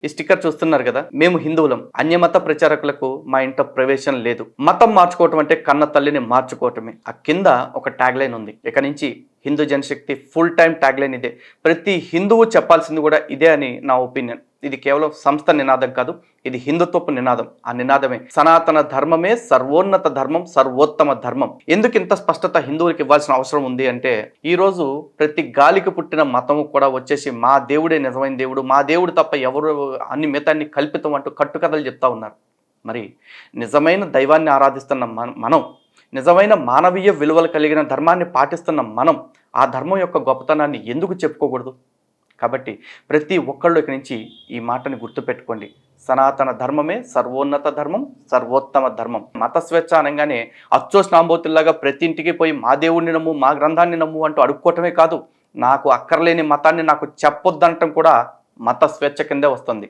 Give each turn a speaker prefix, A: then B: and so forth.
A: ఈ స్టిక్కర్ చూస్తున్నారు కదా, మేము హిందువులం, అన్యమత ప్రచారకులకు మా ఇంట ప్రవేశం లేదు. మతం మార్చుకోవటం అంటే కన్న తల్లిని మార్చుకోవటమే. ఆ కింద ఒక ట్యాగ్ లైన్ ఉంది. ఇక నుంచి Hindu Janashakti full time tag line ఇదే. ప్రతి హిందువు చెప్పాల్సింది కూడా ఇదే అని నా ఒపీనియన్. ఇది కేవలం సంస్థ నినాదం కాదు, ఇది హిందుత్వపు నినాదం. ఆ నినాదమే సనాతన ధర్మమే సర్వోన్నత ధర్మం, సర్వోత్తమ ధర్మం. ఎందుకు ఇంత స్పష్టత హిందువులకు ఇవ్వాల్సిన అవసరం ఉంది అంటే, ఈ రోజు ప్రతి గాలికి పుట్టిన మతము కూడా వచ్చేసి మా దేవుడే నిజమైన దేవుడు, మా దేవుడు తప్ప ఎవరు అన్ని మిగతాన్ని కల్పితం అంటూ కట్టుకథలు చెప్తా ఉన్నారు. మరి నిజమైన దైవాన్ని ఆరాధిస్తున్న మనం, నిజమైన మానవీయ విలువలు కలిగిన ధర్మాన్ని పాటిస్తున్న మనం ఆ ధర్మం యొక్క గొప్పతనాన్ని ఎందుకు చెప్పుకోకూడదు? కాబట్టి ప్రతి ఒక్కళ్ళకి నుంచి ఈ మాటని గుర్తుపెట్టుకోండి. సనాతన ధర్మమే సర్వోన్నత ధర్మం, సర్వోత్తమ ధర్మం. మత స్వేచ్ఛ అనగానే అచ్చోస్ నాంబోతుల్లాగా ప్రతి ఇంటికి పోయి మా దేవుడిని నమ్ము, మా గ్రంథాన్ని నమ్ము అంటూ అడుక్కోవటమే కాదు, నాకు అక్కర్లేని మతాన్ని నాకు చెప్పొద్దంటం కూడా మత స్వేచ్ఛ కిందే వస్తుంది.